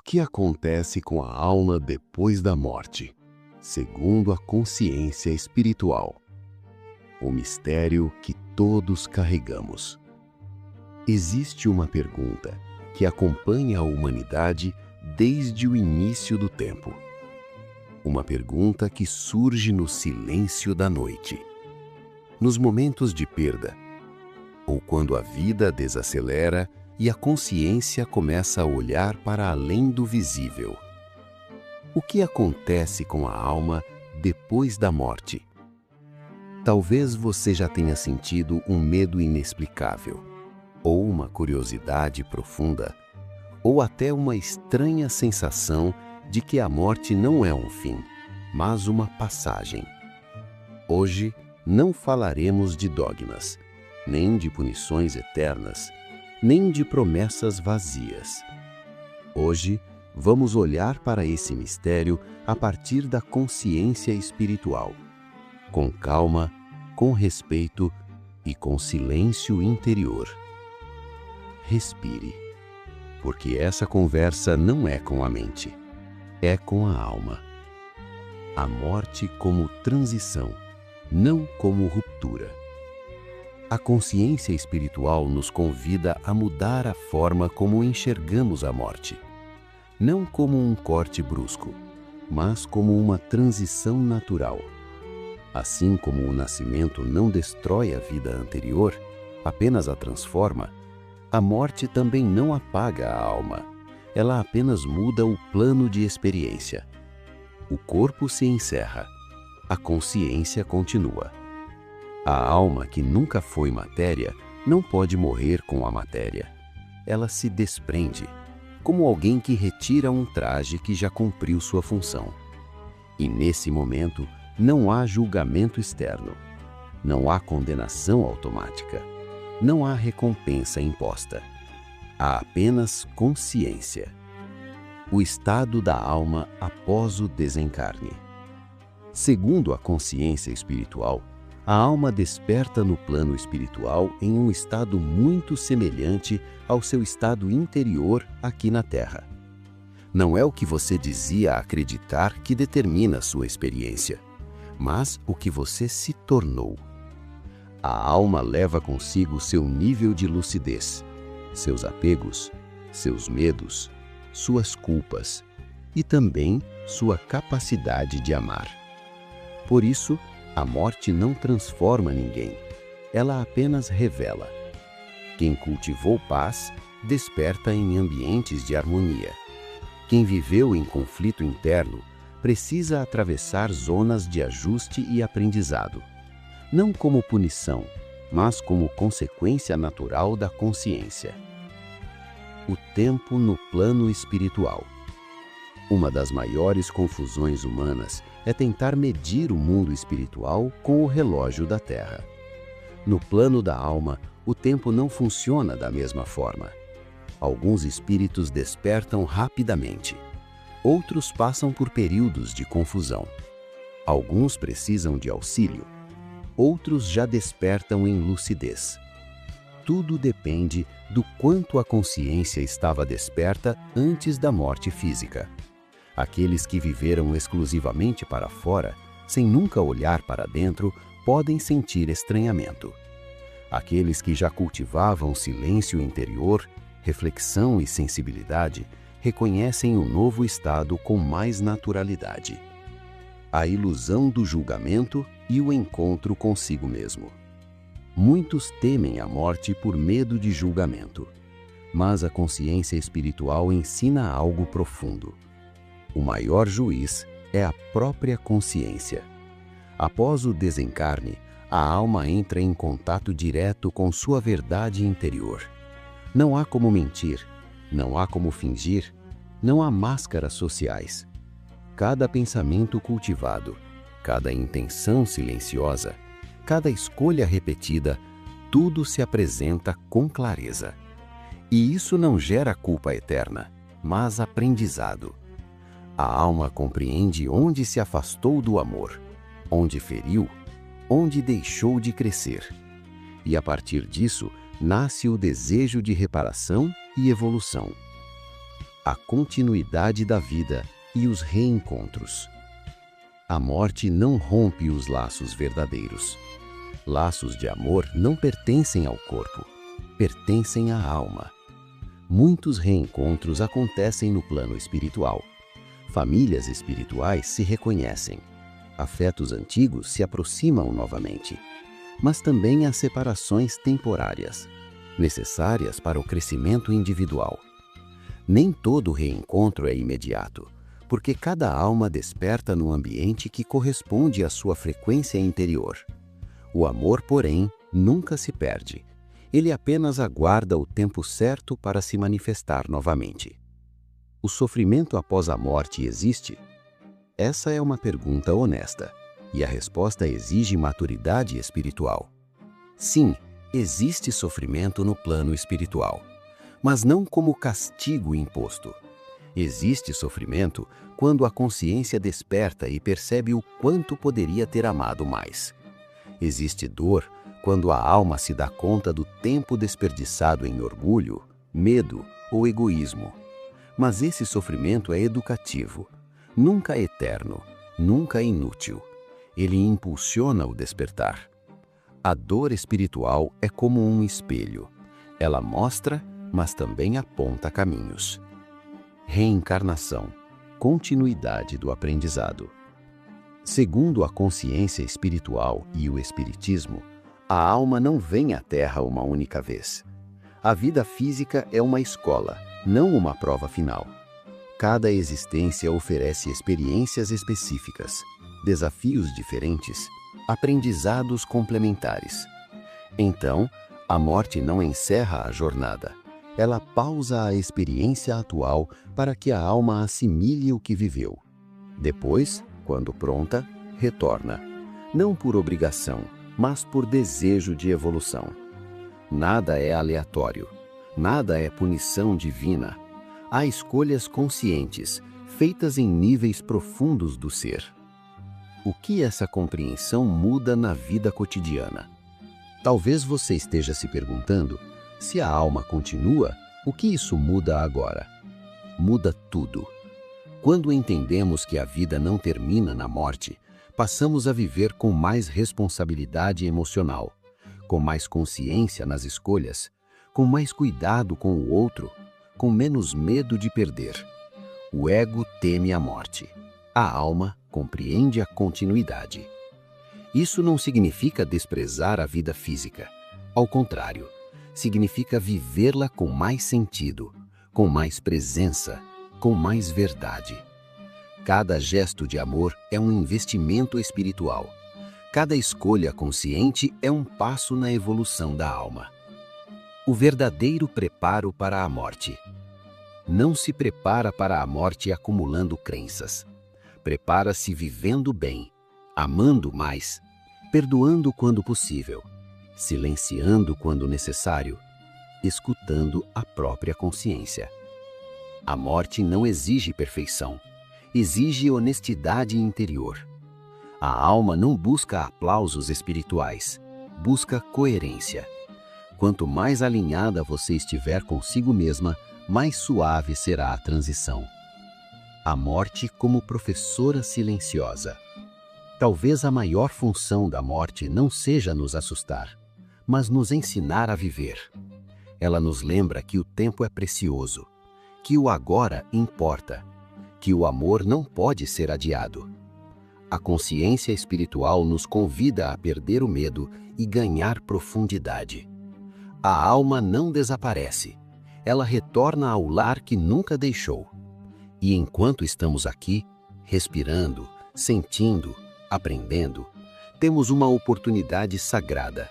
que acontece com a alma depois da morte, segundo a consciência espiritual? O mistério que todos carregamos. Existe uma pergunta que acompanha a humanidade desde o início do tempo. Uma pergunta que surge no silêncio da noite, nos momentos de perda, ou quando a vida desacelera e a consciência começa a olhar para além do visível. O que acontece com a alma depois da morte? Talvez você já tenha sentido um medo inexplicável, ou uma curiosidade profunda, ou até uma estranha sensação de que a morte não é um fim, mas uma passagem. Hoje não falaremos de dogmas, nem de punições eternas, nem de promessas vazias. Hoje, vamos olhar para esse mistério a partir da consciência espiritual, com calma, com respeito e com silêncio interior. Respire, porque essa conversa não é com a mente, é com a alma. A morte como transição, não como ruptura. A consciência espiritual nos convida a mudar a forma como enxergamos a morte. Não como um corte brusco, mas como uma transição natural. Assim como o nascimento não destrói a vida anterior, apenas a transforma, a morte também não apaga a alma. Ela apenas muda o plano de experiência. O corpo se encerra, a consciência continua. A alma que nunca foi matéria não pode morrer com a matéria. Ela se desprende, como alguém que retira um traje que já cumpriu sua função. E nesse momento não há julgamento externo, não há condenação automática, não há recompensa imposta. Há apenas consciência. O estado da alma após o desencarne. Segundo a consciência espiritual, a alma desperta no plano espiritual em um estado muito semelhante ao seu estado interior aqui na Terra. Não é o que você dizia acreditar que determina sua experiência, mas o que você se tornou. A alma leva consigo seu nível de lucidez, seus apegos, seus medos, suas culpas e também sua capacidade de amar. Por isso, a morte não transforma ninguém, ela apenas revela. Quem cultivou paz, desperta em ambientes de harmonia. Quem viveu em conflito interno, precisa atravessar zonas de ajuste e aprendizado. Não como punição, mas como consequência natural da consciência. O tempo no plano espiritual. Uma das maiores confusões humanas é tentar medir o mundo espiritual com o relógio da Terra. No plano da alma, o tempo não funciona da mesma forma. Alguns espíritos despertam rapidamente. Outros passam por períodos de confusão. Alguns precisam de auxílio. Outros já despertam em lucidez. Tudo depende do quanto a consciência estava desperta antes da morte física. Aqueles que viveram exclusivamente para fora, sem nunca olhar para dentro, podem sentir estranhamento. Aqueles que já cultivavam silêncio interior, reflexão e sensibilidade, reconhecem o novo estado com mais naturalidade. A ilusão do julgamento e o encontro consigo mesmo. Muitos temem a morte por medo de julgamento, mas a consciência espiritual ensina algo profundo. O maior juiz é a própria consciência. Após o desencarne, a alma entra em contato direto com sua verdade interior. Não há como mentir, não há como fingir, não há máscaras sociais. Cada pensamento cultivado, cada intenção silenciosa, cada escolha repetida, tudo se apresenta com clareza. E isso não gera culpa eterna, mas aprendizado. A alma compreende onde se afastou do amor, onde feriu, onde deixou de crescer. E a partir disso, nasce o desejo de reparação e evolução. a continuidade da vida e os reencontros. A morte não rompe os laços verdadeiros. Laços de amor não pertencem ao corpo, pertencem à alma. Muitos reencontros acontecem no plano espiritual. Famílias espirituais se reconhecem. Afetos antigos se aproximam novamente. Mas também há separações temporárias, necessárias para o crescimento individual. Nem todo reencontro é imediato, porque cada alma desperta no ambiente que corresponde à sua frequência interior. O amor, porém, nunca se perde. Ele apenas aguarda o tempo certo para se manifestar novamente. O sofrimento após a morte existe? Essa é uma pergunta honesta, e a resposta exige maturidade espiritual. Sim, existe sofrimento no plano espiritual, mas não como castigo imposto. Existe sofrimento quando a consciência desperta e percebe o quanto poderia ter amado mais. Existe dor quando a alma se dá conta do tempo desperdiçado em orgulho, medo ou egoísmo. Mas esse sofrimento é educativo, nunca eterno, nunca inútil. Ele impulsiona o despertar. A dor espiritual é como um espelho. Ela mostra, mas também aponta caminhos. Reencarnação, continuidade do aprendizado. Segundo a consciência espiritual e o espiritismo, a alma não vem à Terra uma única vez. A vida física é uma escola, não uma prova final. Cada existência oferece experiências específicas, desafios diferentes, aprendizados complementares. Então, a morte não encerra a jornada. Ela pausa a experiência atual para que a alma assimile o que viveu. Depois, quando pronta, retorna, não por obrigação, mas por desejo de evolução. Nada é aleatório, nada é punição divina. Há escolhas conscientes, feitas em níveis profundos do ser. O que essa compreensão muda na vida cotidiana? Talvez você esteja se perguntando, se a alma continua, o que isso muda agora? Muda tudo. Quando entendemos que a vida não termina na morte, passamos a viver com mais responsabilidade emocional, com mais consciência nas escolhas, com mais cuidado com o outro, com menos medo de perder. O ego teme a morte. A alma compreende a continuidade. Isso não significa desprezar a vida física. Ao contrário, significa vivê-la com mais sentido, com mais presença, com mais verdade. Cada gesto de amor é um investimento espiritual. Cada escolha consciente é um passo na evolução da alma. O verdadeiro preparo para a morte. Não se prepara para a morte acumulando crenças. Prepara-se vivendo bem, amando mais, perdoando quando possível, silenciando quando necessário, escutando a própria consciência. A morte não exige perfeição, exige honestidade interior. A alma não busca aplausos espirituais, busca coerência. Quanto mais alinhada você estiver consigo mesma, mais suave será a transição. A morte como professora silenciosa. Talvez a maior função da morte não seja nos assustar, mas nos ensinar a viver. Ela nos lembra que o tempo é precioso, que o agora importa, que o amor não pode ser adiado. A consciência espiritual nos convida a perder o medo e ganhar profundidade. A alma não desaparece, ela retorna ao lar que nunca deixou. E enquanto estamos aqui, respirando, sentindo, aprendendo, temos uma oportunidade sagrada.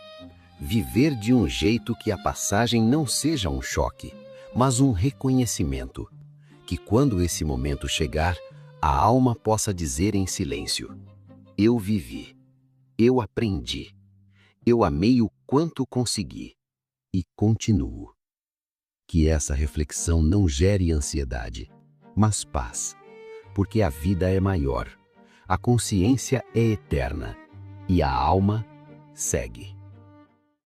Viver de um jeito que a passagem não seja um choque, mas um reconhecimento. Que quando esse momento chegar, a alma possa dizer em silêncio: eu vivi, eu aprendi, eu amei o quanto consegui e continuo. Que essa reflexão não gere ansiedade, mas paz, porque a vida é maior, a consciência é eterna e a alma segue.